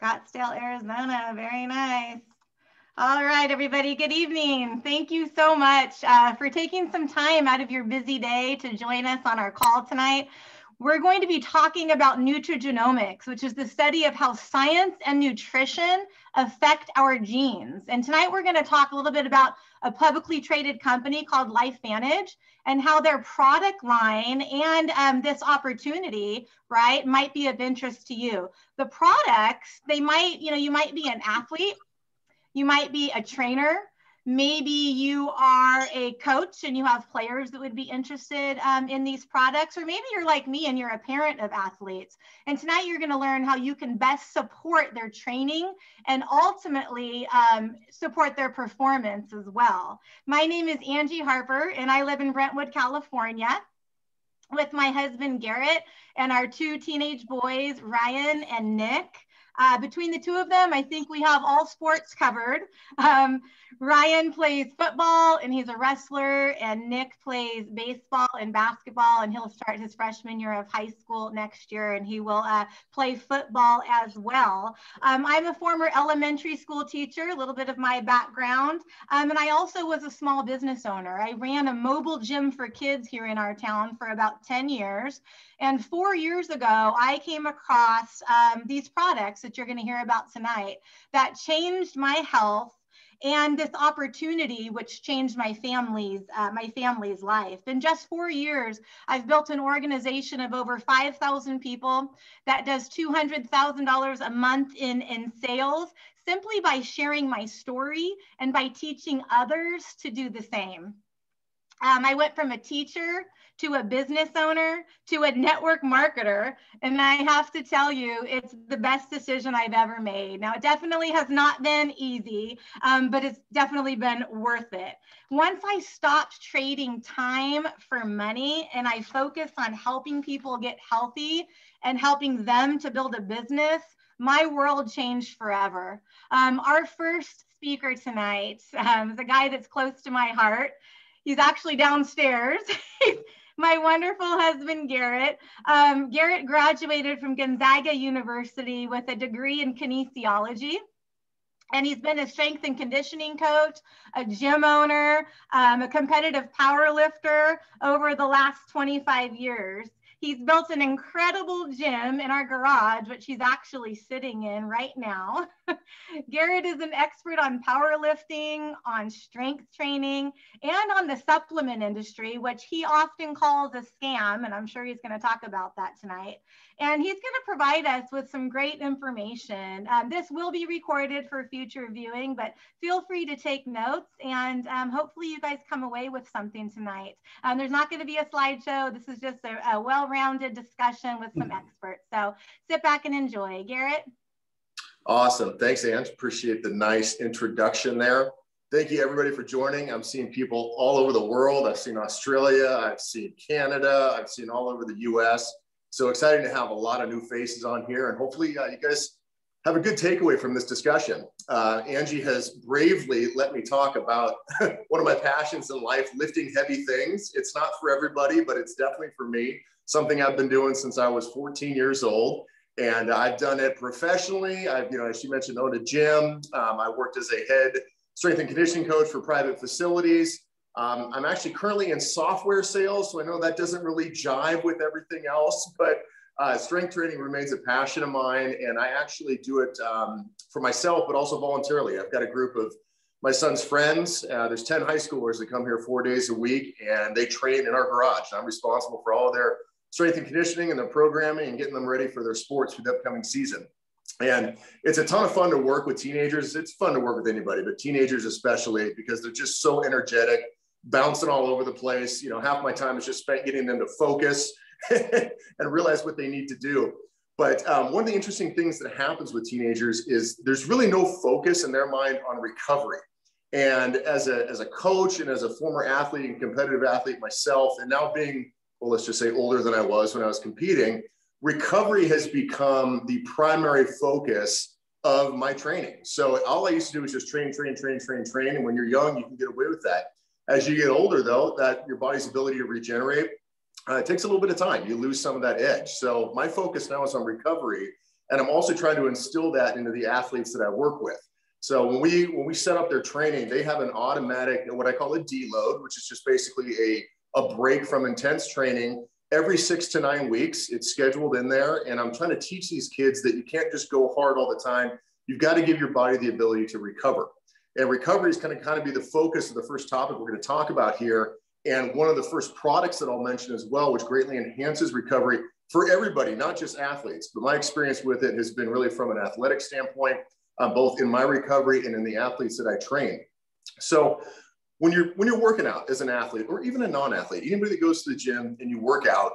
Scottsdale, Arizona. Very nice. All right, everybody. Good evening. Thank you so much for taking some time out of your busy day to join us on our call tonight. We're going to be talking about nutrigenomics, which is the study of how science and nutrition affect our genes. And tonight we're going to talk a little bit about a publicly traded company called LifeVantage and how their product line and this opportunity, right, might be of interest to you. The products, they might, you might be an athlete, you might be a trainer, maybe you are a coach and you have players that would be interested in these products, or maybe you're like me and you're a parent of athletes. And tonight you're going to learn how you can best support their training and ultimately support their performance as well. My name is Angie Harper and I live in Brentwood, California, with my husband Garrett and our two teenage boys, Ryan and Nick. Between the two of them, I think we have all sports covered. Ryan plays football and he's a wrestler, and Nick plays baseball and basketball, and he'll start his freshman year of high school next year, and he will play football as well. I'm a former elementary school teacher, a little bit of my background, and I also was a small business owner. I ran a mobile gym for kids here in our town for about 10 years. And 4 years ago, I came across these products that you're going to hear about tonight that changed my health and this opportunity, which changed my family's life. In just 4 years, I've built an organization of over 5,000 people that does $200,000 a month in sales, simply by sharing my story and by teaching others to do the same. I went from a teacher to a business owner to a network marketer. And I have to tell you, it's the best decision I've ever made. Now, it definitely has not been easy, but it's definitely been worth it. Once I stopped trading time for money and I focused on helping people get healthy and helping them to build a business, my world changed forever. Our first speaker tonight is a guy that's close to my heart. He's actually downstairs. My wonderful husband, Garrett. Garrett graduated from Gonzaga University with a degree in kinesiology. And he's been a strength and conditioning coach, a gym owner, a competitive power lifter over the last 25 years. He's built an incredible gym in our garage, which he's actually sitting in right now. Garrett is an expert on powerlifting, on strength training, and on the supplement industry, which he often calls a scam. And I'm sure he's going to talk about that tonight. And he's going to provide us with some great information. This will be recorded for future viewing, but feel free to take notes, and hopefully you guys come away with something tonight. There's not going to be a slideshow. This is just a well-rounded discussion with some experts. So sit back and enjoy. Garrett? Awesome. Thanks, Ange. Appreciate the nice introduction there. Thank you, everybody, for joining. I'm seeing people all over the world. I've seen Australia. I've seen Canada. I've seen all over the U.S. So exciting to have a lot of new faces on here, and hopefully you guys have a good takeaway from this discussion. Angie has bravely let me talk about one of my passions in life, lifting heavy things. It's not for everybody, but it's definitely for me, something I've been doing since I was 14 years old. And I've done it professionally. I've, as she mentioned, owned a gym. I worked as a head strength and conditioning coach for private facilities. I'm actually currently in software sales, so I know that doesn't really jive with everything else, but strength training remains a passion of mine, and I actually do it for myself, but also voluntarily. I've got a group of my son's friends. There's 10 high schoolers that come here 4 days a week, and they train in our garage. I'm responsible for all of their strength and conditioning and their programming and getting them ready for their sports for the upcoming season. And it's a ton of fun to work with teenagers. It's fun to work with anybody, but teenagers especially, because they're just so energetic, bouncing all over the place. Half my time is just spent getting them to focus and realize what they need to do. But one of the interesting things that happens with teenagers is there's really no focus in their mind on recovery. And as a coach and as a former athlete and competitive athlete myself, and now being, well, let's just say older than I was when I was competing, recovery has become the primary focus of my training. So all I used to do was just train. And when you're young, you can get away with that. As you get older, though, that your body's ability to regenerate, it takes a little bit of time. You lose some of that edge. So my focus now is on recovery. And I'm also trying to instill that into the athletes that I work with. So when we set up their training, they have an automatic, what I call a deload, which is just basically a break from intense training every 6 to 9 weeks. It's scheduled in there. And I'm trying to teach these kids that you can't just go hard all the time. You've got to give your body the ability to recover. And recovery is going to kind of be the focus of the first topic we're going to talk about here. And one of the first products that I'll mention as well, which greatly enhances recovery for everybody, not just athletes, but my experience with it has been really from an athletic standpoint, both in my recovery and in the athletes that I train. So when you're working out as an athlete or even a non-athlete, anybody that goes to the gym and you work out,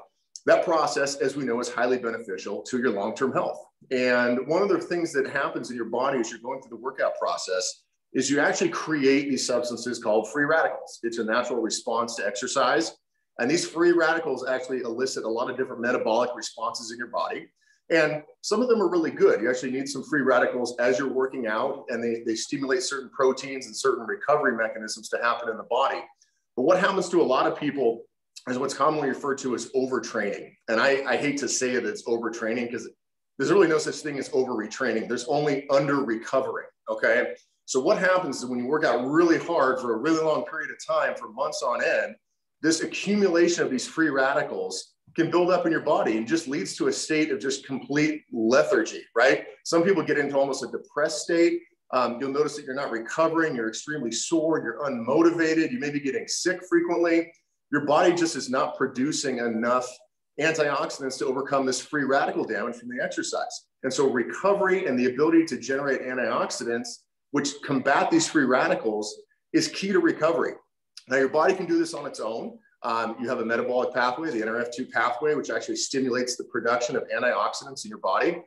that process, as we know, is highly beneficial to your long-term health. And one of the things that happens in your body as you're going through the workout process is you actually create these substances called free radicals. It's a natural response to exercise. And these free radicals actually elicit a lot of different metabolic responses in your body. And some of them are really good. You actually need some free radicals as you're working out, and they stimulate certain proteins and certain recovery mechanisms to happen in the body. But what happens to a lot of people is what's commonly referred to as overtraining. And I hate to say it, it's overtraining, because there's really no such thing as over-retraining. There's only under-recovering, okay? So what happens is when you work out really hard for a really long period of time, for months on end, this accumulation of these free radicals can build up in your body and just leads to a state of just complete lethargy, right? Some people get into almost a depressed state. You'll notice that you're not recovering, you're extremely sore, you're unmotivated, you may be getting sick frequently. Your body just is not producing enough antioxidants to overcome this free radical damage from the exercise. And so recovery and the ability to generate antioxidants, which combat these free radicals, is key to recovery. Now, your body can do this on its own. You have a metabolic pathway, the NRF2 pathway, which actually stimulates the production of antioxidants in your body.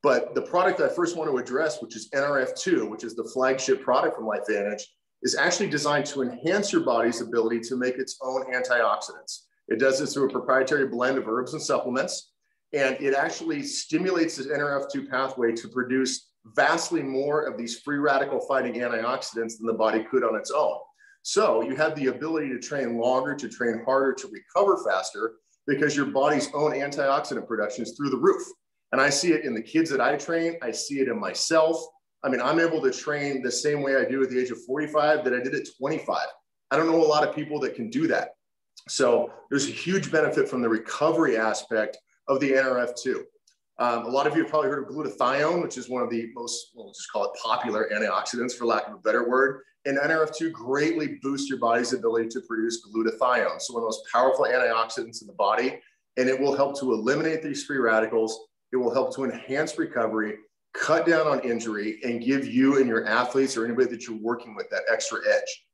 But the product I first want to address, which is NRF2, which is the flagship product from LifeVantage, is actually designed to enhance your body's ability to make its own antioxidants. It does this through a proprietary blend of herbs and supplements, and it actually stimulates this NRF2 pathway to produce vastly more of these free radical fighting antioxidants than the body could on its own. So you have the ability to train longer, to train harder, to recover faster, because your body's own antioxidant production is through the roof. And I see it in the kids that I train. I see it in myself. I mean, I'm able to train the same way I do at the age of 45 that I did at 25. I don't know a lot of people that can do that. So there's a huge benefit from the recovery aspect of the NRF2. A lot of you have probably heard of glutathione, which is one of the most, we'll just call it popular antioxidants, for lack of a better word. And NRF2 greatly boosts your body's ability to produce glutathione, so one of the most powerful antioxidants in the body. And it will help to eliminate these free radicals. It will help to enhance recovery, cut down on injury, and give you and your athletes or anybody that you're working with that extra edge.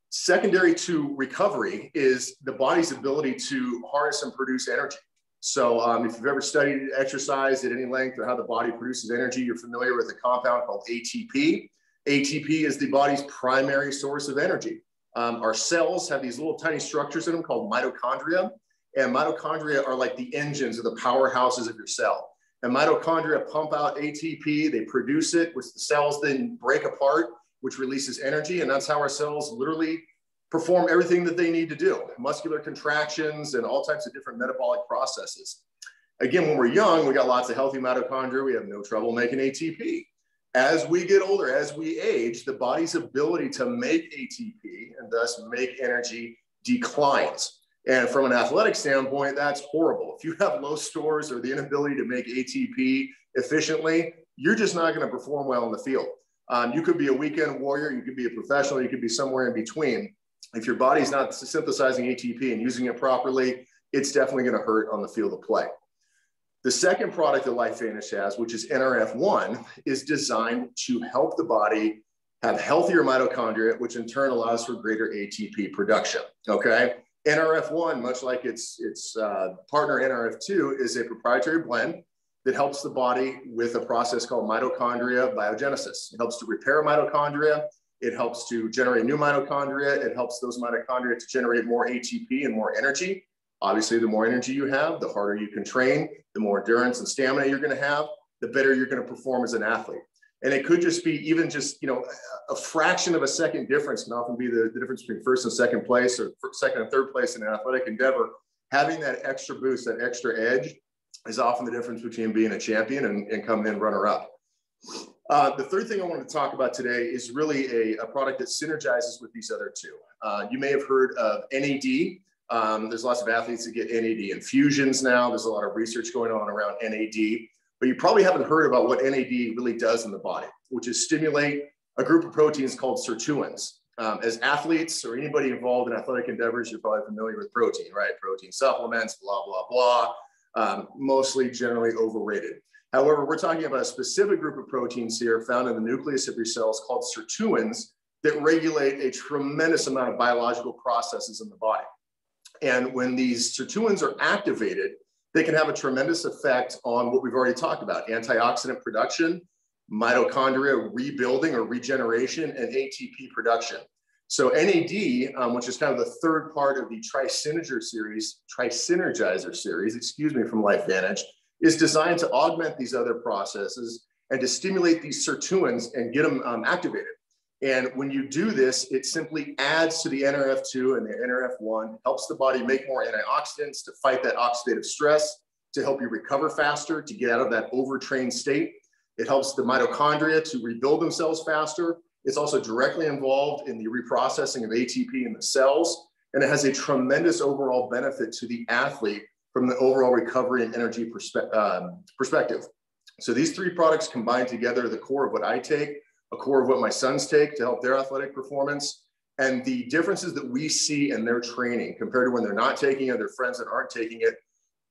Secondary to recovery is the body's ability to harness and produce energy. So if you've ever studied exercise at any length or how the body produces energy, you're familiar with a compound called ATP. ATP is the body's primary source of energy. Our cells have these little tiny structures in them called mitochondria. And mitochondria are like the engines or the powerhouses of your cell. And mitochondria pump out ATP, they produce it, which the cells then break apart, which releases energy. And that's how our cells literally perform everything that they need to do, muscular contractions and all types of different metabolic processes. Again, when we're young, we got lots of healthy mitochondria. We have no trouble making ATP. As we get older, as we age, the body's ability to make ATP and thus make energy declines. And from an athletic standpoint, that's horrible. If you have low stores or the inability to make ATP efficiently, you're just not going to perform well in the field. You could be a weekend warrior, you could be a professional, you could be somewhere in between. If your body's not synthesizing ATP and using it properly, it's definitely going to hurt on the field of play. The second product that LifeVantage has, which is NRF1, is designed to help the body have healthier mitochondria, which in turn allows for greater ATP production, okay? NRF1, much like its partner NRF2, is a proprietary blend that helps the body with a process called mitochondria biogenesis. It helps to repair mitochondria. It helps to generate new mitochondria. It helps those mitochondria to generate more ATP and more energy. Obviously, the more energy you have, the harder you can train, the more endurance and stamina you're going to have, the better you're going to perform as an athlete. And it could just be even just, a fraction of a second difference can often be the difference between first and second place or second and third place in an athletic endeavor. Having that extra boost, that extra edge is often the difference between being a champion and coming in runner-up. The third thing I wanted to talk about today is really a product that synergizes with these other two. You may have heard of NAD. There's lots of athletes that get NAD infusions now. There's a lot of research going on around NAD, but you probably haven't heard about what NAD really does in the body, which is stimulate a group of proteins called sirtuins. As athletes or anybody involved in athletic endeavors, you're probably familiar with protein, right? Protein supplements, blah, blah, blah, mostly generally overrated. However, we're talking about a specific group of proteins here found in the nucleus of your cells called sirtuins that regulate a tremendous amount of biological processes in the body. And when these sirtuins are activated, they can have a tremendous effect on what we've already talked about: antioxidant production, mitochondria rebuilding or regeneration, and ATP production. So NAD, which is kind of the third part of the trisynergizer series, excuse me, from LifeVantage, is designed to augment these other processes and to stimulate these sirtuins and get them activated. And when you do this, it simply adds to the NRF2 and the NRF1, helps the body make more antioxidants to fight that oxidative stress, to help you recover faster, to get out of that overtrained state. It helps the mitochondria to rebuild themselves faster. It's also directly involved in the reprocessing of ATP in the cells, and it has a tremendous overall benefit to the athlete from the overall recovery and energy perspective. So these three products combined together are the core of what I take, a core of what my sons take to help their athletic performance. And the differences that we see in their training compared to when they're not taking it, their friends that aren't taking it,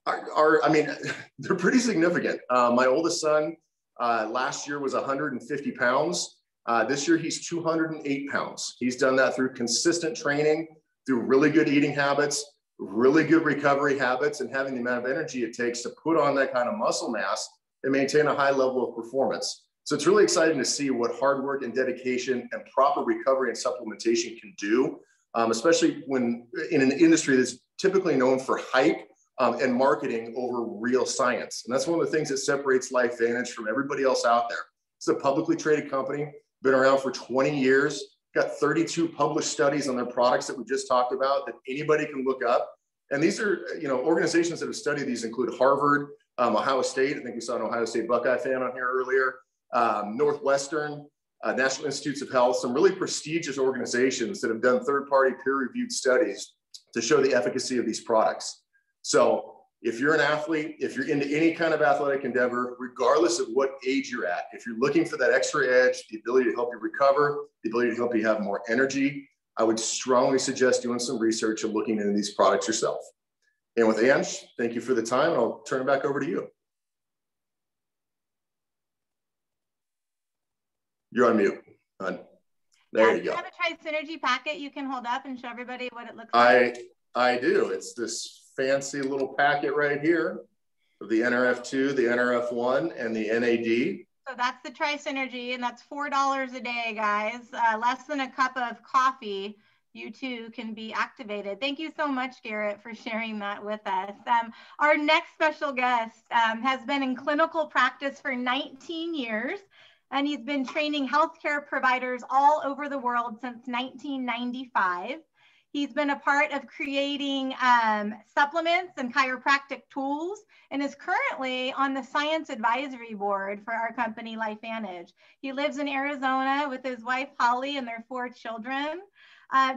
I mean, they're pretty significant. My oldest son last year was 150 pounds. This year he's 208 pounds. He's done that through consistent training, through really good eating habits, really good recovery habits, and having the amount of energy it takes to put on that kind of muscle mass and maintain a high level of performance. So it's really exciting to see what hard work and dedication and proper recovery and supplementation can do, especially when in an industry that's typically known for hype and marketing over real science. And that's one of the things that separates LifeVantage from everybody else out there. It's a publicly traded company, been around for 20 years, got 32 published studies on their products that we just talked about that anybody can look up. And these are, organizations that have studied these include Harvard, Ohio State. I think we saw an Ohio State Buckeye fan on here earlier. Northwestern, National Institutes of Health, some really prestigious organizations that have done third-party peer-reviewed studies to show the efficacy of these products. So if you're an athlete, if you're into any kind of athletic endeavor, regardless of what age you're at, if you're looking for that extra edge, the ability to help you recover, the ability to help you have more energy, I would strongly suggest doing some research and looking into these products yourself. And with Ange, thank you for the time, and I'll turn it back over to you. You're on mute. There you go. Do you have a Tri-Synergy packet you can hold up and show everybody what it looks like? I do. It's this fancy little packet right here of the NRF2, the NRF1, and the NAD. So that's the Tri-Synergy, and that's $4 a day, guys. Less than a cup of coffee, you too can be activated. Thank you so much, Garrett, for sharing that with us. Our next special guest has been in clinical practice for 19 years. And he's been training healthcare providers all over the world since 1995. He's been a part of creating supplements and chiropractic tools, and is currently on the science advisory board for our company, LifeVantage. He lives in Arizona with his wife, Holly, and their 4 children.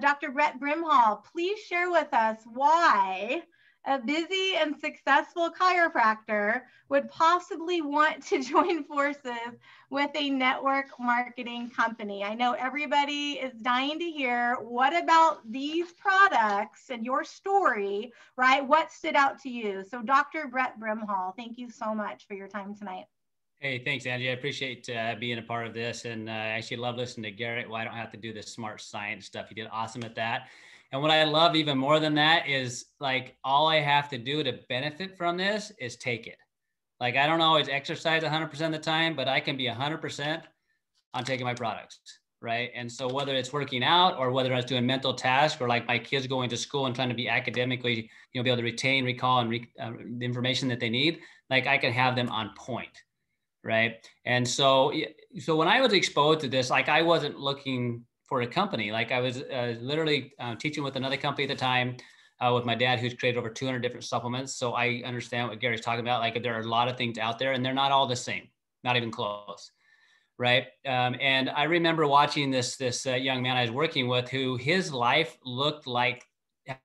Dr. Brimhall, please share with us why a busy and successful chiropractor would possibly want to join forces with a network marketing company. I know everybody is dying to hear what about these products and your story, right? What stood out to you? So Dr. Brett Brimhall, thank you so much for your time tonight. Hey, thanks, Angie. I appreciate being a part of this, and I actually love listening to Garrett. Well, I don't have to do the smart science stuff. He did awesome at that. And what I love even more than that is, like, all I have to do to benefit from this is take it. Like, I don't always exercise 100% of the time, but I can be 100% on taking my products, right? And so whether it's working out or whether I was doing mental tasks or like my kids going to school and trying to be academically, be able to retain, recall, and the information that they need, like, I can have them on point, right? And so when I was exposed to this, like, I wasn't looking for a company. Like, I was literally teaching with another company at the time. with my dad, who's created over 200 different supplements. So I understand what Gary's talking about. Like there are a lot of things out there and they're not all the same, not even close. Right. And I remember watching this young man I was working with who his life looked like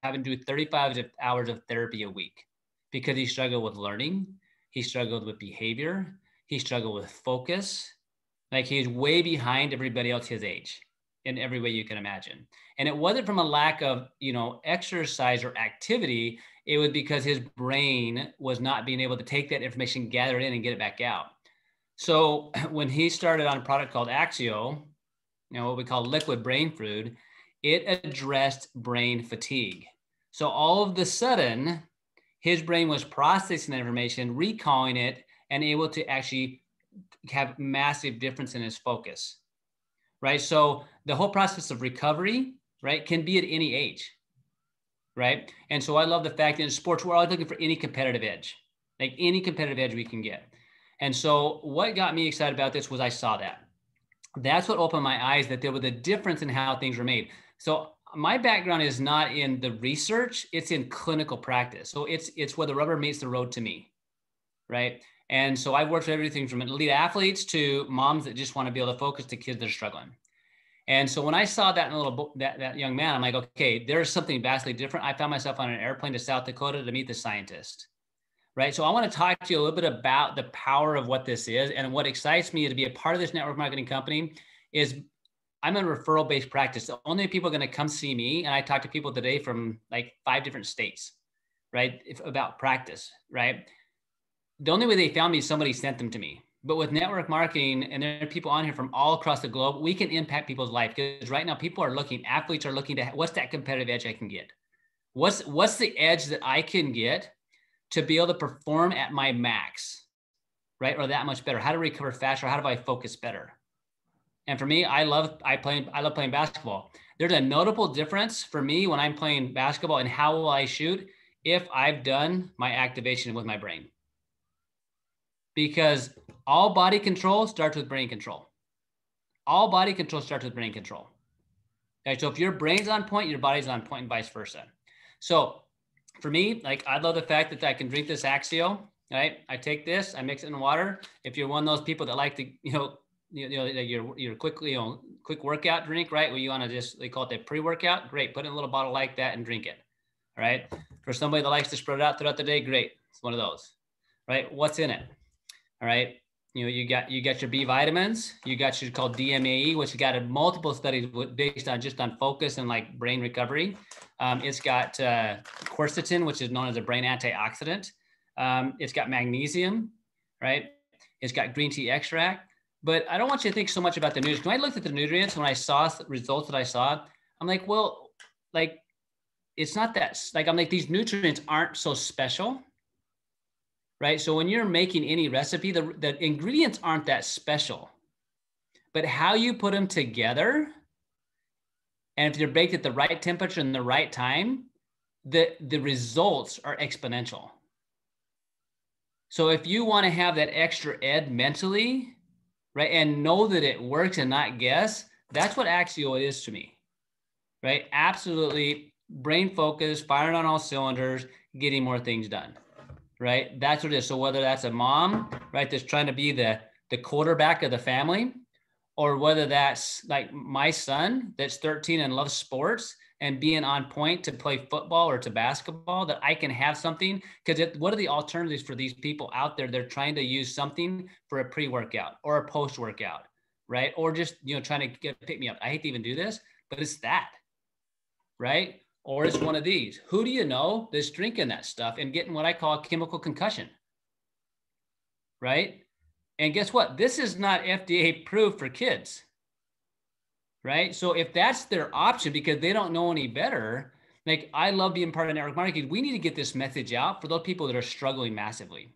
having to do 35 hours of therapy a week because he struggled with learning. He struggled with behavior. He struggled with focus. Like he's way behind everybody else his age in every way you can imagine. And it wasn't from a lack of, exercise or activity. It was because his brain was not being able to take that information, gather it in and get it back out. So when he started on a product called Axio, what we call liquid brain food, it addressed brain fatigue. So all of the sudden, his brain was processing that information, recalling it, and able to actually have massive difference in his focus, right? So the whole process of recovery, right, can be at any age, right? And so I love the fact that in sports, we're always looking for any competitive edge, like any competitive edge we can get. And so what got me excited about this was I saw that. That's what opened my eyes, that there was a difference in how things were made. So my background is not in the research, it's in clinical practice. So it's where the rubber meets the road to me, right? And so I've worked with everything from elite athletes to moms that just want to be able to focus to kids that are struggling. And so when I saw that in that young man, I'm like, okay, there's something vastly different. I found myself on an airplane to South Dakota to meet the scientist. Right. So I want to talk to you a little bit about the power of what this is. And what excites me to be a part of this network marketing company is I'm a referral-based practice. The only people are going to come see me, and I talk to people today from like 5 different states, right, about practice, right? The only way they found me is somebody sent them to me. But with network marketing, and there are people on here from all across the globe, we can impact people's life. Because right now people are looking, athletes are looking to, what's that competitive edge I can get? What's the edge that I can get to be able to perform at my max, right? Or that much better. How to recover faster? How do I focus better? And for me, I love playing basketball. There's a notable difference for me when I'm playing basketball and how will I shoot if I've done my activation with my brain. Because all body control starts with brain control. All body control starts with brain control. Okay, so if your brain's on point, your body's on point and vice versa. So for me, like I love the fact that I can drink this Axio, right? I take this, I mix it in water. If you're one of those people that like to, your quick workout drink, right? Where you want to just, they call it the pre-workout. Great. Put it in a little bottle like that and drink it. All right. For somebody that likes to spread it out throughout the day, great. It's one of those, right? What's in it? All right. You got your B vitamins, you got your called DMAE, which got multiple studies based on just on focus and like brain recovery. It's got quercetin, which is known as a brain antioxidant. It's got magnesium, right? It's got green tea extract. But I don't want you to think so much about the nutrients. When I looked at the nutrients, when I saw the results that I saw, I'm like, well, like, it's not that, like, I'm like, these nutrients aren't so special. Right? So when you're making any recipe, the ingredients aren't that special, but how you put them together, and if they're baked at the right temperature and the right time, the results are exponential. So if you want to have that extra ed mentally, right, and know that it works and not guess, that's what Axio is to me, right? Absolutely brain focus, firing on all cylinders, getting more things done. Right? That's what it is. So whether that's a mom, right, that's trying to be the quarterback of the family, or whether that's like my son that's 13 and loves sports and being on point to play football or to basketball, that I can have something. Because what are the alternatives for these people out there? They're trying to use something for a pre-workout or a post-workout, right? Or just, trying to pick me up. I hate to even do this, but it's that, right? Or it's one of these. Who do you know that's drinking that stuff and getting what I call a chemical concussion, right? And guess what? This is not FDA approved for kids, right? So if that's their option because they don't know any better, like I love being part of network marketing. We need to get this message out for those people that are struggling massively.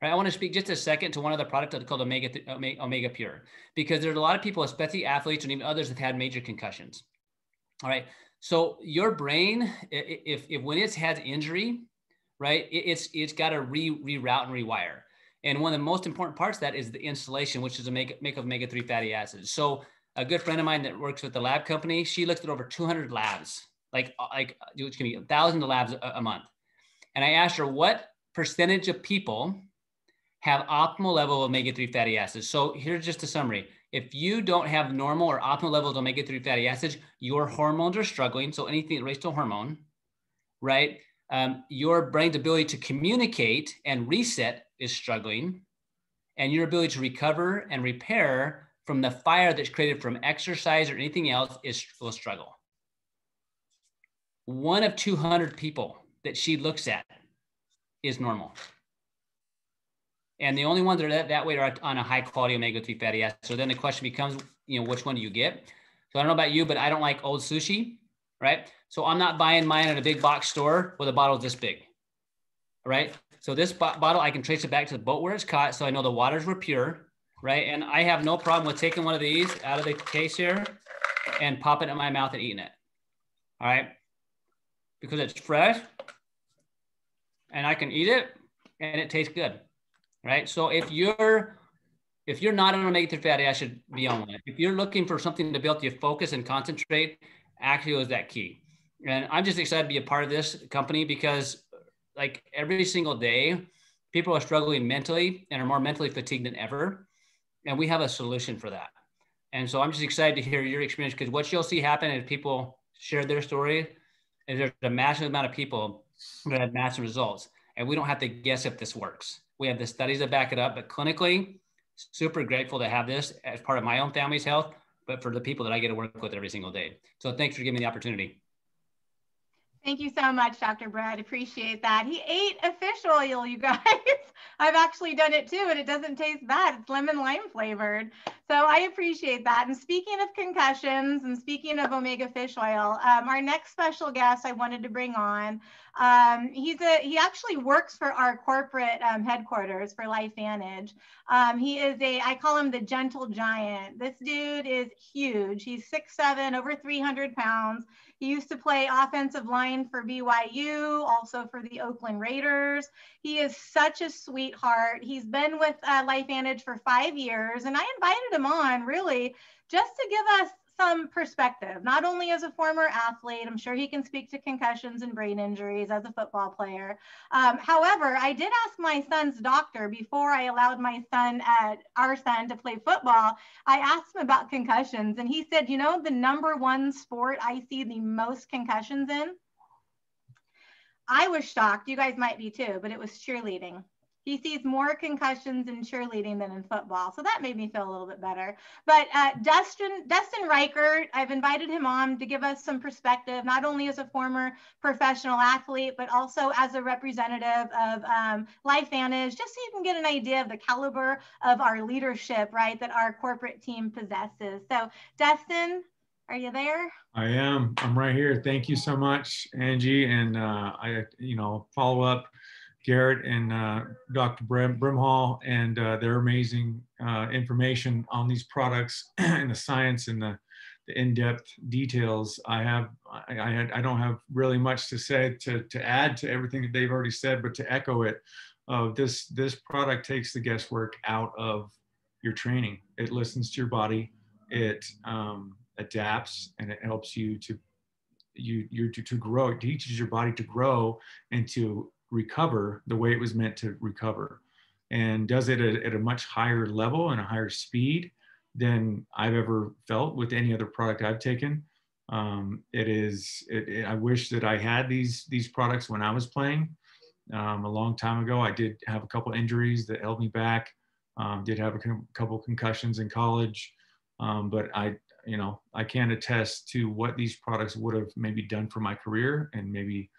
Right? I want to speak just a second to one other product called Omega Pure, because there's a lot of people, especially athletes and even others, that have had major concussions. All right. So your brain, if when it's had injury, right, it's got to reroute and rewire. And one of the most important parts of that is the insulation, which is make of omega-3 fatty acids. So a good friend of mine that works with the lab company, she looked at over 200 labs, like it's going to be thousands of labs a month. And I asked her what percentage of people have optimal level of omega-3 fatty acids. So here's just a summary. If you don't have normal or optimal levels of omega-3 fatty acids, your hormones are struggling. So anything that relates to hormone, right? Your brain's ability to communicate and reset is struggling, and your ability to recover and repair from the fire that's created from exercise or anything else will struggle. 1 of 200 people that she looks at is normal. And the only ones that are that way are on a high quality omega-3 fatty acid. So then the question becomes, which one do you get? So I don't know about you, but I don't like old sushi, right? So I'm not buying mine at a big box store with a bottle this big, right? So this bottle, I can trace it back to the boat where it's caught. So I know the waters were pure, right? And I have no problem with taking one of these out of the case here and popping it in my mouth and eating it, all right? Because it's fresh and I can eat it and it tastes good. Right. So if you're not on omega-3 fatty acid, be on one. If you're looking for something to build your focus and concentrate, Actio is that key. And I'm just excited to be a part of this company because like every single day, people are struggling mentally and are more mentally fatigued than ever. And we have a solution for that. And so I'm just excited to hear your experience because what you'll see happen is people share their story is there's a massive amount of people that have massive results. And we don't have to guess if this works. We have the studies that back it up, but clinically, super grateful to have this as part of my own family's health, but for the people that I get to work with every single day. So thanks for giving me the opportunity. Thank you so much, Dr. Brett. Appreciate that. He ate a fish oil, you guys. I've actually done it too, and it doesn't taste bad. It's lemon lime flavored. So I appreciate that. And speaking of concussions and speaking of omega fish oil, our next special guest I wanted to bring on, he actually works for our corporate headquarters for LifeVantage. He is I call him the gentle giant. This dude is huge. He's 6'7", over 300 pounds. He used to play offensive line for BYU, also for the Oakland Raiders. He is such a sweetheart. He's been with LifeVantage for 5 years, and I invited him on really just to give us some perspective, not only as a former athlete. I'm sure he can speak to concussions and brain injuries as a football player. However, I did ask my son's doctor before I allowed our son to play football. I asked him about concussions, and he said, the #1 sport I see the most concussions in? I was shocked. You guys might be too, but it was cheerleading. He sees more concussions in cheerleading than in football. So that made me feel a little bit better. But Dustin Rykert, I've invited him on to give us some perspective, not only as a former professional athlete, but also as a representative of LifeVantage, just so you can get an idea of the caliber of our leadership, right, that our corporate team possesses. So Dustin, are you there? I am. I'm right here. Thank you so much, Angie. And I follow up Garrett and Dr. Brimhall and their amazing information on these products and the science and the in-depth details. I don't have really much to say to add to everything that they've already said, but to echo it. This product takes the guesswork out of your training. It listens to your body. It adapts and it helps you to grow. It teaches your body to grow and to recover the way it was meant to recover, and does it at a much higher level and a higher speed than I've ever felt with any other product I've taken. I wish that I had these products when I was playing a long time ago. I did have a couple injuries that held me back. Did have a couple concussions in college, but I can't attest to what these products would have maybe done for my career and maybe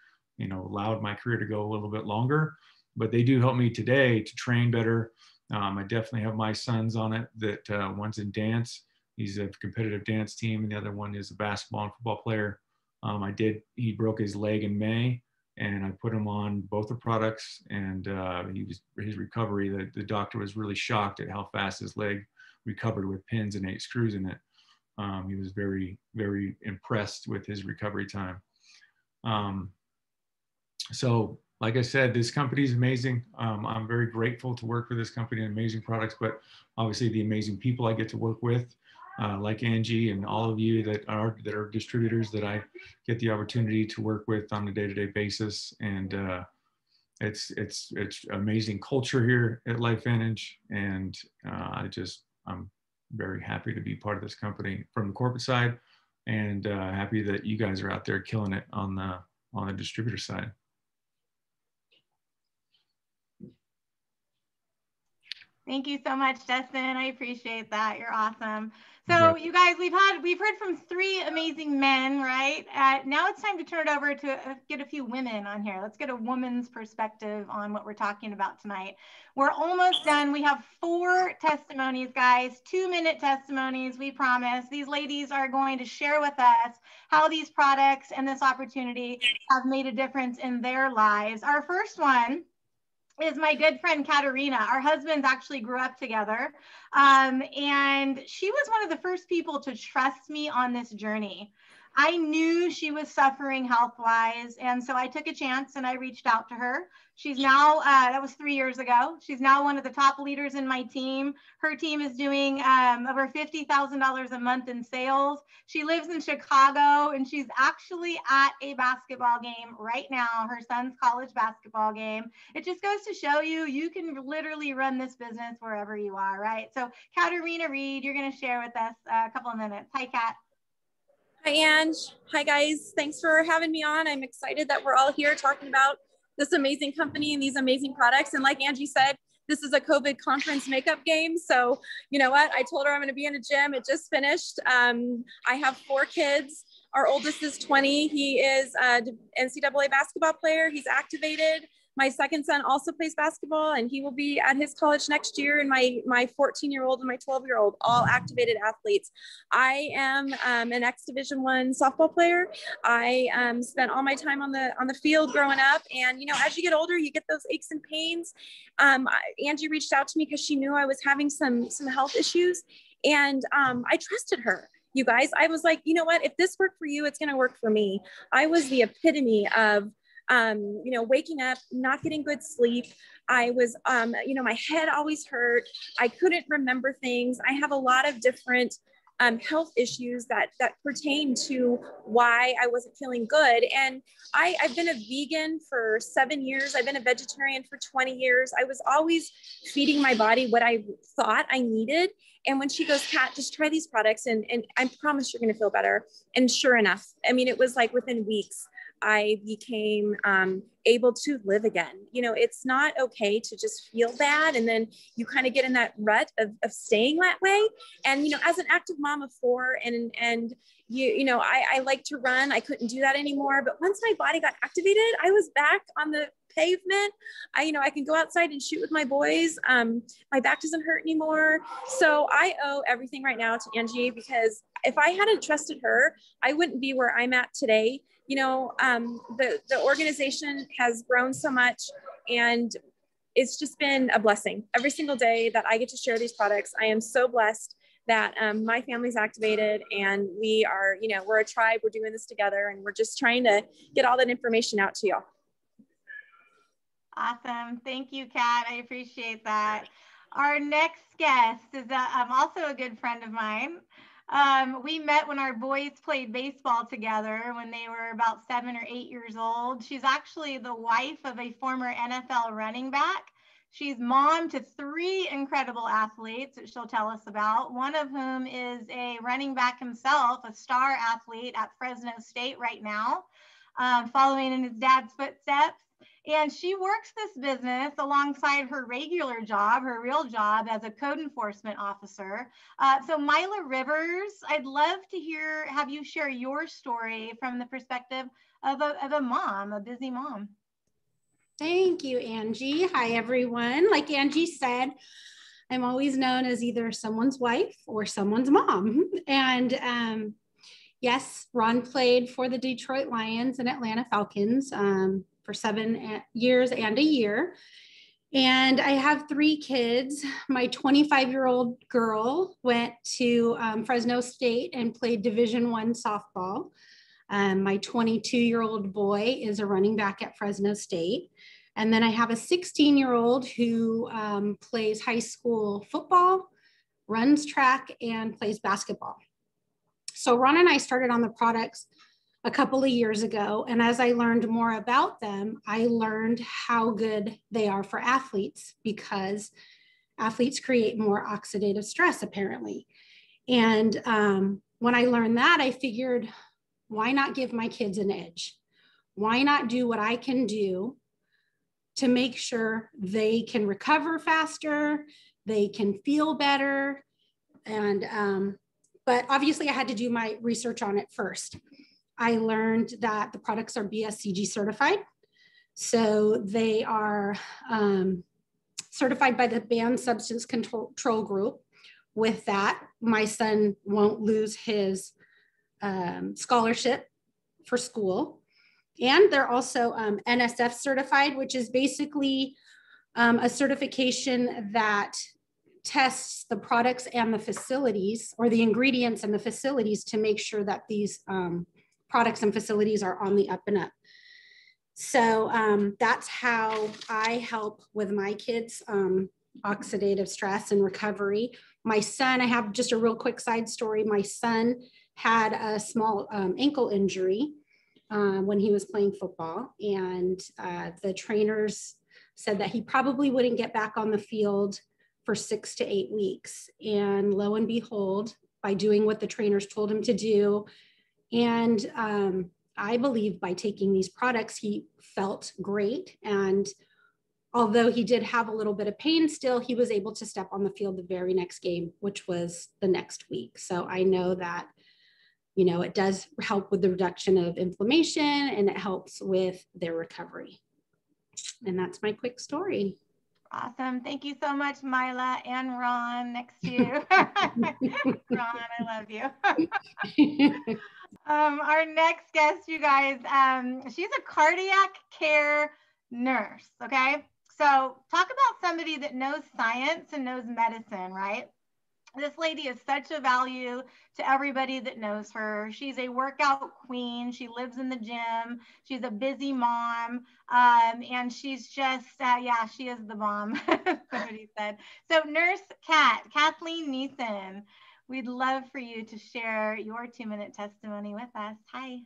allowed my career to go a little bit longer, but they do help me today to train better. I definitely have my sons on it that one's in dance. He's a competitive dance team. And the other one is a basketball and football player. He broke his leg in May and I put him on both the products, and his recovery, the doctor was really shocked at how fast his leg recovered with pins and 8 screws in it. He was very, very impressed with his recovery time. So like I said, this company is amazing. I'm very grateful to work for this company and amazing products, but obviously the amazing people I get to work with. like Angie and all of you that are distributors that I get the opportunity to work with on a day-to-day basis. And it's amazing culture here at LifeVantage, and I'm very happy to be part of this company from the corporate side, and happy that you guys are out there killing it on the distributor side. Thank you so much, Dustin. I appreciate that. You're awesome. So you guys, we've heard from 3 amazing men, right? Now it's time to turn it over to get a few women on here. Let's get a woman's perspective on what we're talking about tonight. We're almost done. We have 4 testimonies, guys, 2-minute testimonies, we promise. These ladies are going to share with us how these products and this opportunity have made a difference in their lives. Our first one is my good friend Caterina. Our husbands actually grew up together. And she was one of the first people to trust me on this journey. I knew she was suffering health-wise, and so I took a chance and I reached out to her. She's now, that was 3 years ago. She's now one of the top leaders in my team. Her team is doing over $50,000 a month in sales. She lives in Chicago, and she's actually at a basketball game right now, her son's college basketball game. It just goes to show you, you can literally run this business wherever you are, right? So Caterina Reid, you're gonna share with us a couple of minutes. Hi, Kat. Hi, Ange. Hi, guys. Thanks for having me on. I'm excited that we're all here talking about this amazing company and these amazing products. And like Angie said, this is a COVID conference makeup game. So you know what? I told her I'm going to be in a gym. It just finished. I have 4 kids. Our oldest is 20. He is an NCAA basketball player. He's activated. My second son also plays basketball, and he will be at his college next year. And my 14-year-old and my 12-year-old, all activated athletes. I am an Division I softball player. I spent all my time on the field growing up. And, you know, as you get older, you get those aches and pains. Angie reached out to me because she knew I was having some health issues. And I trusted her. You guys, I was like, you know what, if this worked for you, it's going to work for me. I was the epitome of you know, waking up, not getting good sleep. I was, you know, my head always hurt. I couldn't remember things. I have a lot of different health issues that pertain to why I wasn't feeling good. And I've been a vegan for 7 years. I've been a vegetarian for 20 years. I was always feeding my body what I thought I needed. And when she goes, Kat, just try these products and I promise you're going to feel better. And sure enough, I mean, it was like within weeks, I became able to live again. You know, it's not okay to just feel bad. And then you kind of get in that rut of staying that way. And, you know, as an active mom of 4 and you know, I like to run. I couldn't do that anymore. But once my body got activated, I was back on the pavement. You know, I can go outside and shoot with my boys. My back doesn't hurt anymore. So I owe everything right now to Angie, because if I hadn't trusted her, I wouldn't be where I'm at today. You know, the organization has grown so much, and it's just been a blessing. Every single day that I get to share these products, I am so blessed that my family's activated, and we are, you know, we're a tribe, we're doing this together, and we're just trying to get all that information out to y'all. Awesome. Thank you, Kat. I appreciate that. Our next guest is also a good friend of mine. We met when our boys played baseball together when they were about 7 or 8 years old. She's actually the wife of a former NFL running back. She's mom to 3 incredible athletes that she'll tell us about, one of whom is a running back himself, a star athlete at Fresno State right now, following in his dad's footsteps. And she works this business alongside her regular job, her real job as a code enforcement officer. So Myla Rivers, I'd love to have you share your story from the perspective of a mom, a busy mom. Thank you, Angie. Hi, everyone. Like Angie said, I'm always known as either someone's wife or someone's mom. And yes, Ron played for the Detroit Lions and Atlanta Falcons for 7 years and a year. And I have 3 kids. My 25-year-old girl went to Fresno State and played Division I softball. My 22-year-old boy is a running back at Fresno State. And then I have a 16-year-old who plays high school football, runs track and plays basketball. So Ron and I started on the products a couple of years ago. And as I learned more about them, I learned how good they are for athletes, because athletes create more oxidative stress apparently. And when I learned that, I figured, why not give my kids an edge? Why not do what I can do to make sure they can recover faster, they can feel better? And, but obviously I had to do my research on it first. I learned that the products are BSCG certified. So they are certified by the Banned Substance Control Group. With that, my son won't lose his scholarship for school. And they're also NSF certified, which is basically a certification that tests the products and the facilities, or the ingredients and the facilities, to make sure that these products and facilities are on the up and up. So that's how I help with my kids' oxidative stress and recovery. My son, I have just a real quick side story. My son had a small ankle injury when he was playing football, and the trainers said that he probably wouldn't get back on the field for 6 to 8 weeks. And lo and behold, by doing what the trainers told him to do, and I believe by taking these products, he felt great. And although he did have a little bit of pain still, he was able to step on the field the very next game, which was the next week. So I know that, you know, it does help with the reduction of inflammation, and it helps with their recovery. And that's my quick story. Awesome. Thank you so much, Myla and Ron next to you. Ron, I love you. Our next guest, you guys, she's a cardiac care nurse, okay? So talk about somebody that knows science and knows medicine, right? This lady is such a value to everybody that knows her. She's a workout queen. She lives in the gym. She's a busy mom. And she's just, yeah, she is the bomb, somebody said. So Nurse Kathleen Nisen, we'd love for you to share your 2-minute testimony with us. Hi.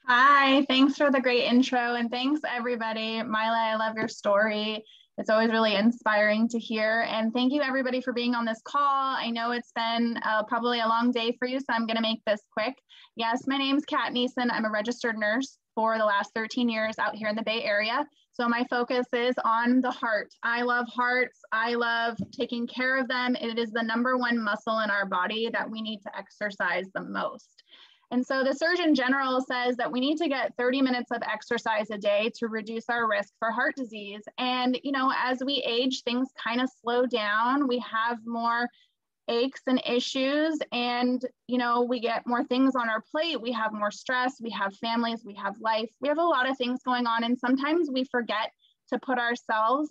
Hi, thanks for the great intro, and thanks everybody. Myla, I love your story. It's always really inspiring to hear, and thank you everybody for being on this call. I know it's been probably a long day for you, so I'm gonna make this quick. Yes, my name's Kat Nisen. I'm a registered nurse for the last 13 years out here in the Bay Area. So my focus is on the heart. I love hearts. I love taking care of them. It is the #1 muscle in our body that we need to exercise the most. And so the Surgeon General says that we need to get 30 minutes of exercise a day to reduce our risk for heart disease. And, you know, as we age, things kind of slow down. We have more aches and issues, and, you know, we get more things on our plate. We have more stress, we have families, we have life. We have a lot of things going on. And sometimes we forget to put ourselves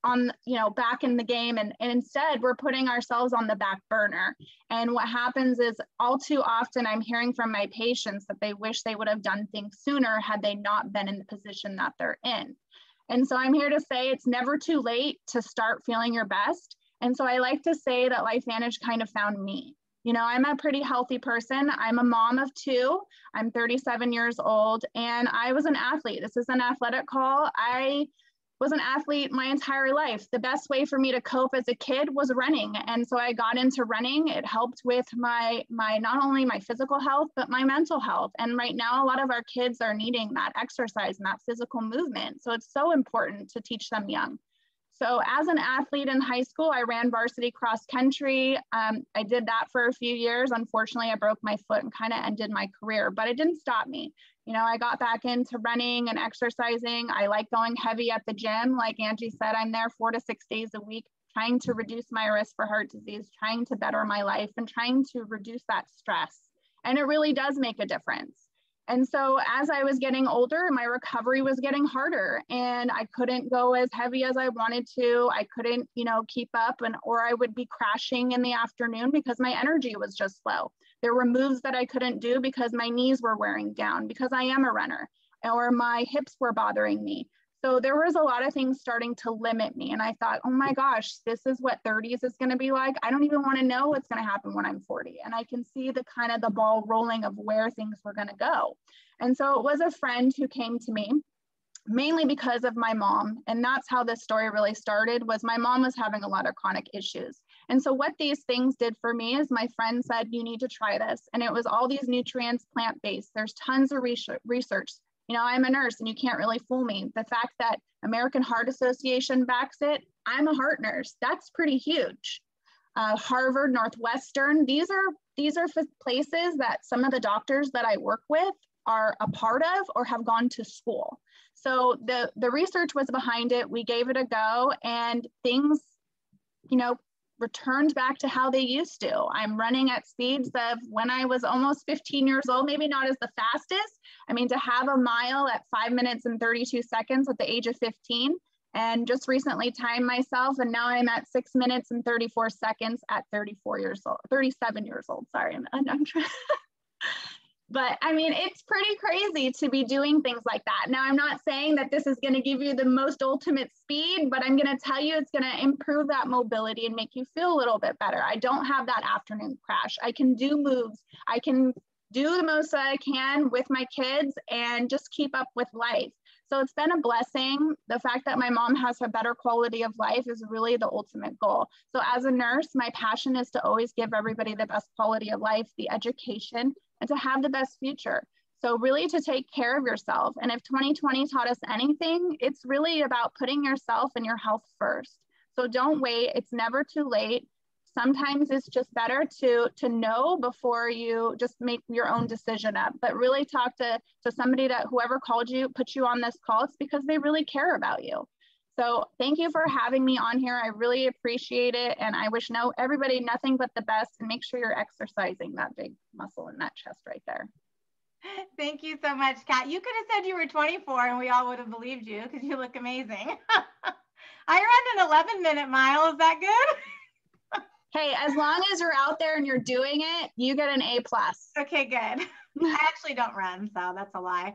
on, you know, back in the game, and instead we're putting ourselves on the back burner. And what happens is, all too often I'm hearing from my patients that they wish they would have done things sooner had they not been in the position that they're in. And so I'm here to say it's never too late to start feeling your best. And so I like to say that LifeVantage kind of found me. You know, I'm a pretty healthy person. I'm a mom of 2. I'm 37 years old, and I was an athlete. This is an athletic call. I was an athlete my entire life. The best way for me to cope as a kid was running. And so I got into running. It helped with my not only my physical health, but my mental health. And right now, a lot of our kids are needing that exercise and that physical movement. So it's so important to teach them young. So as an athlete in high school, I ran varsity cross country. I did that for a few years. Unfortunately, I broke my foot and kind of ended my career, but it didn't stop me. You know, I got back into running and exercising. I like going heavy at the gym. Like Angie said, I'm there 4 to 6 days a week, trying to reduce my risk for heart disease, trying to better my life, and trying to reduce that stress. And it really does make a difference. And so as I was getting older, my recovery was getting harder, and I couldn't go as heavy as I wanted to. I couldn't, you know, keep up, or I would be crashing in the afternoon because my energy was just low. There were moves that I couldn't do because my knees were wearing down, because I am a runner, or my hips were bothering me. So there was a lot of things starting to limit me. And I thought, oh my gosh, this is what 30s is going to be like. I don't even want to know what's going to happen when I'm 40. And I can see the kind of the ball rolling of where things were going to go. And so it was a friend who came to me, mainly because of my mom. And that's how this story really started, was my mom was having a lot of chronic issues. And so what these things did for me is my friend said, you need to try this. And it was all these nutrients, plant-based. There's tons of research. You know, I'm a nurse and you can't really fool me. The fact that American Heart Association backs it, I'm a heart nurse. That's pretty huge. Harvard, Northwestern, these are places that some of the doctors that I work with are a part of or have gone to school. So the research was behind it. We gave it a go and things, you know, returned back to how they used to. I'm running at speeds of when I was almost 15 years old, maybe not as the fastest. I mean, to have a mile at 5 minutes and 32 seconds at the age of 15, and just recently timed myself, and now I'm at 6 minutes and 34 seconds at 37 years old. Sorry, I'm trying. But I mean, it's pretty crazy to be doing things like that. Now, I'm not saying that this is going to give you the most ultimate speed, but I'm going to tell you it's going to improve that mobility and make you feel a little bit better. I don't have that afternoon crash. I can do moves. I can do the most that I can with my kids and just keep up with life. So it's been a blessing. The fact that my mom has a better quality of life is really the ultimate goal. So as a nurse, my passion is to always give everybody the best quality of life, the education, and to have the best future. So really to take care of yourself. And if 2020 taught us anything, it's really about putting yourself and your health first. So don't wait, it's never too late. Sometimes it's just better to know before you just make your own decision up, but really talk to somebody that whoever called you, put you on this call, it's because they really care about you. So thank you for having me on here. I really appreciate it. And I wish everybody nothing but the best, and make sure you're exercising that big muscle in that chest right there. Thank you so much, Kat. You could have said you were 24 and we all would have believed you because you look amazing. I ran an 11-minute mile. Is that good? Hey, as long as you're out there and you're doing it, you get an A+. Okay, good. I actually don't run, so that's a lie.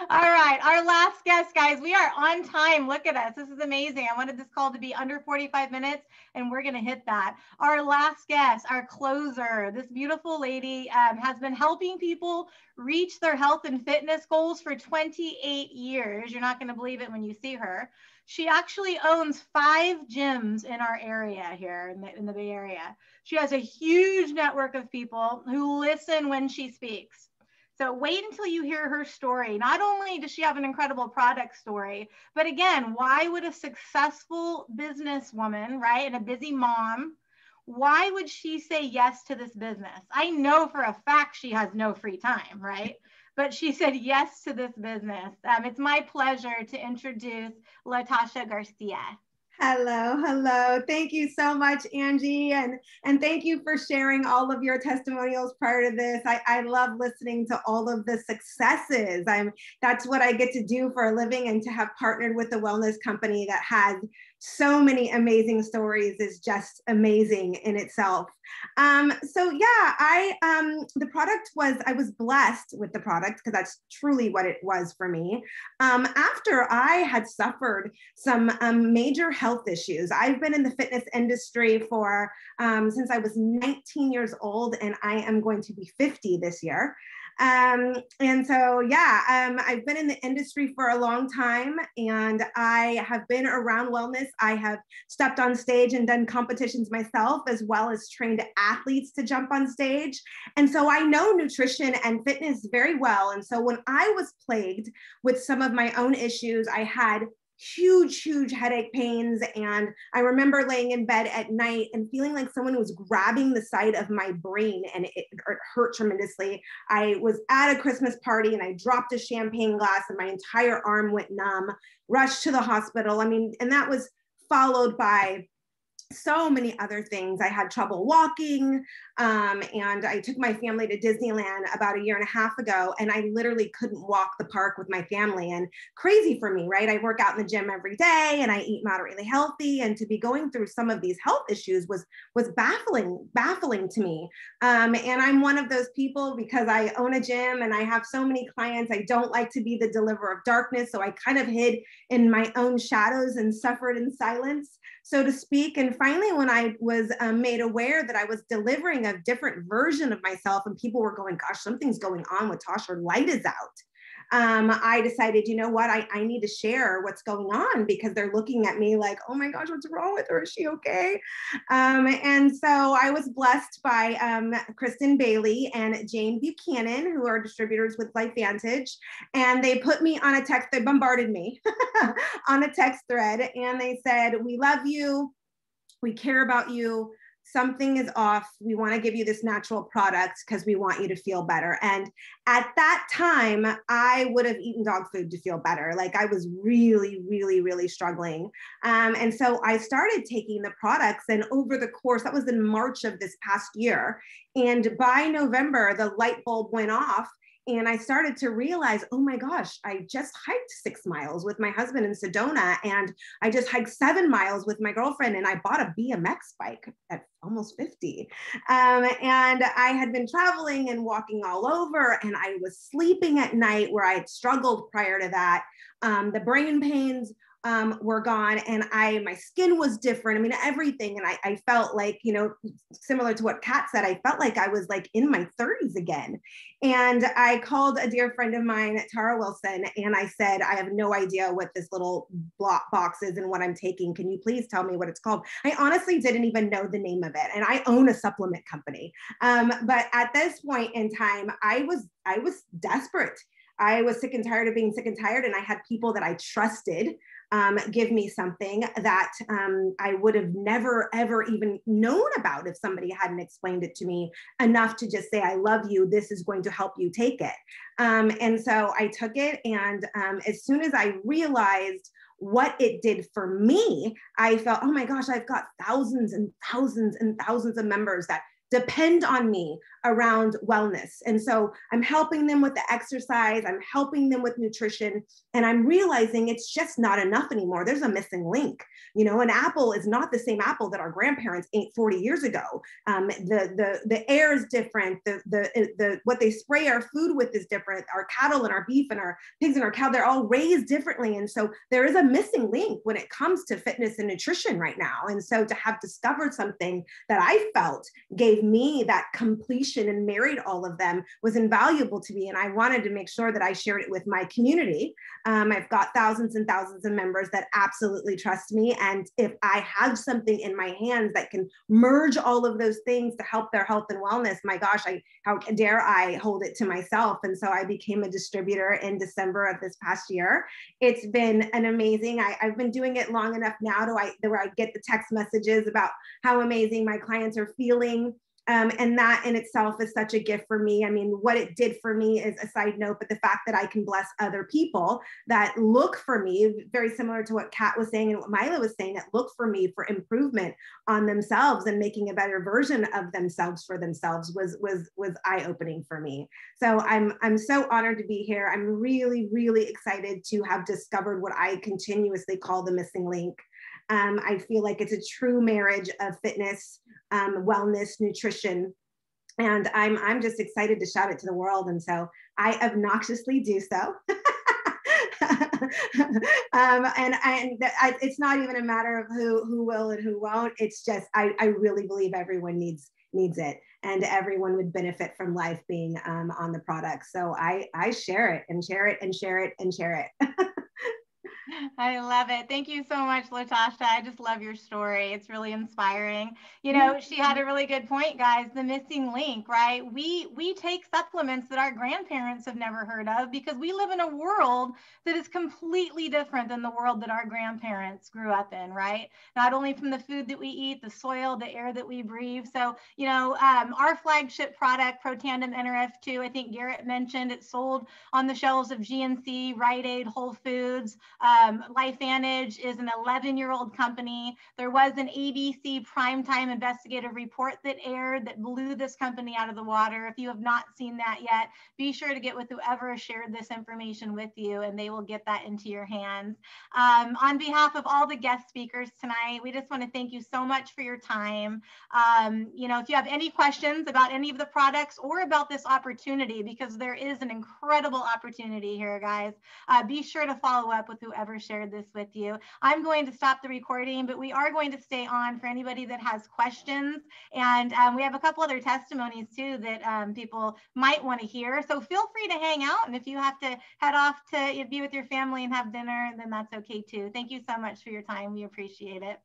All right, our last guest, guys, we are on time. Look at us. This is amazing. I wanted this call to be under 45 minutes, and we're going to hit that. Our last guest, our closer, this beautiful lady has been helping people reach their health and fitness goals for 28 years. You're not going to believe it when you see her. She actually owns 5 gyms in our area here in the Bay Area. She has a huge network of people who listen when she speaks. So wait until you hear her story. Not only does she have an incredible product story, but again, why would a successful businesswoman, right, and a busy mom, why would she say yes to this business? I know for a fact she has no free time, right? But she said yes to this business. It's my pleasure to introduce LaTasha Garcia. Hello. Thank you so much, Angie. And thank you for sharing all of your testimonials prior to this. I love listening to all of the successes. That's what I get to do for a living, and to have partnered with a wellness company that has so many amazing stories is just amazing in itself. So yeah, the product I was blessed with the product because that's truly what it was for me. After I had suffered some major health issues. I've been in the fitness industry for since I was 19 years old, and I am going to be 50 this year. And so, yeah, I've been in the industry for a long time, and I have been around wellness. I have stepped on stage and done competitions myself, as well as trained athletes to jump on stage. And so I know nutrition and fitness very well. And so when I was plagued with some of my own issues, I had huge headache pains. And I remember laying in bed at night and feeling like someone was grabbing the side of my brain, and it hurt tremendously. I was at a Christmas party and I dropped a champagne glass and my entire arm went numb, rushed to the hospital. And that was followed by so many other things. I had trouble walking, and I took my family to Disneyland about 1.5 years ago, and I literally couldn't walk the park with my family. And crazy for me, right? I work out in the gym every day and I eat moderately healthy, and to be going through some of these health issues was baffling to me. And I'm one of those people, because I own a gym and I have so many clients, I don't like to be the deliverer of darkness. So I kind of hid in my own shadows and suffered in silence, so to speak. And finally, when I was made aware that I was delivering a different version of myself, and people were going, gosh, something's going on with Tasha, her light is out. I decided, you know what, I need to share what's going on, because they're looking at me like, oh my gosh, what's wrong with her? Is she okay? And so I was blessed by Kristen Bailey and Jane Buchanan, who are distributors with LifeVantage. And they put me on a text, they bombarded me on a text thread. And they said, we love you. We care about you. Something is off. We want to give you this natural product because we want you to feel better. And at that time, I would have eaten dog food to feel better. Like, I was really, really, really struggling. And so I started taking the products, and over the course, that was in March of this past year. And by November, the light bulb went off. And I started to realize, oh my gosh, I just hiked 6 miles with my husband in Sedona, and I just hiked 7 miles with my girlfriend, and I bought a BMX bike at almost 50. And I had been traveling and walking all over, and I was sleeping at night where I had struggled prior to that. The brain pains were gone, and my skin was different. I mean, everything. And I felt like, you know, similar to what Kat said, I felt like I was like in my 30s again. And I called a dear friend of mine, Tara Wilson, and I said, I have no idea what this little box is and what I'm taking. Can you please tell me what it's called? I honestly didn't even know the name of it. And I own a supplement company. But at this point in time, I was desperate. I was sick and tired of being sick and tired. And I had people that I trusted give me something that I would have never, ever even known about if somebody hadn't explained it to me enough to just say, I love you. This is going to help you, take it. And so I took it. And as soon as I realized what it did for me, I felt, oh my gosh, I've got thousands and thousands and thousands of members that depend on me around wellness. And so I'm helping them with the exercise, I'm helping them with nutrition, and I'm realizing it's just not enough anymore. There's a missing link. You know, an apple is not the same apple that our grandparents ate 40 years ago. The air is different. The what they spray our food with is different. Our cattle and our beef and our pigs and our cow, they're all raised differently. And so there is a missing link when it comes to fitness and nutrition right now. And so to have discovered something that I felt gave me that completion and married all of them was invaluable to me. And I wanted to make sure that I shared it with my community. I've got thousands and thousands of members that absolutely trust me. And if I have something in my hands that can merge all of those things to help their health and wellness, my gosh, how dare I hold it to myself? And so I became a distributor in December of this past year. It's been an amazing, I've been doing it long enough now where I get the text messages about how amazing my clients are feeling. And that in itself is such a gift for me. I mean, what it did for me is a side note, but the fact that I can bless other people that look for me, very similar to what Kat was saying and what Myla was saying, that look for me for improvement on themselves and making a better version of themselves for themselves was eye-opening for me. So I'm so honored to be here. I'm really, really excited to have discovered what I continuously call the missing link. I feel like it's a true marriage of fitness, wellness, nutrition, and I'm just excited to shout it to the world. And so I obnoxiously do so. It's not even a matter of who will and who won't. It's just I really believe everyone needs it, and everyone would benefit from life being on the product. So I share it and share it and share it and share it. I love it. Thank you so much, LaTasha. I just love your story. It's really inspiring. You know, she had a really good point, guys, the missing link, right? We take supplements that our grandparents have never heard of because we live in a world that is completely different than the world that our grandparents grew up in, right? Not only from the food that we eat, the soil, the air that we breathe. So, you know, our flagship product, Protandim NRF2, I think Garrett mentioned, it's sold on the shelves of GNC, Rite Aid, Whole Foods, LifeVantage is an 11-year-old company. There was an ABC primetime investigative report that aired that blew this company out of the water. If you have not seen that yet, be sure to get with whoever shared this information with you, and they will get that into your hands. On behalf of all the guest speakers tonight, we just want to thank you so much for your time. You know, if you have any questions about any of the products or about this opportunity, because there is an incredible opportunity here, guys, be sure to follow up with whoever shared this with you. I'm going to stop the recording, but we are going to stay on for anybody that has questions. And we have a couple other testimonies too that people might want to hear. So feel free to hang out. And if you have to head off to be with your family and have dinner, then that's okay too. Thank you so much for your time. We appreciate it.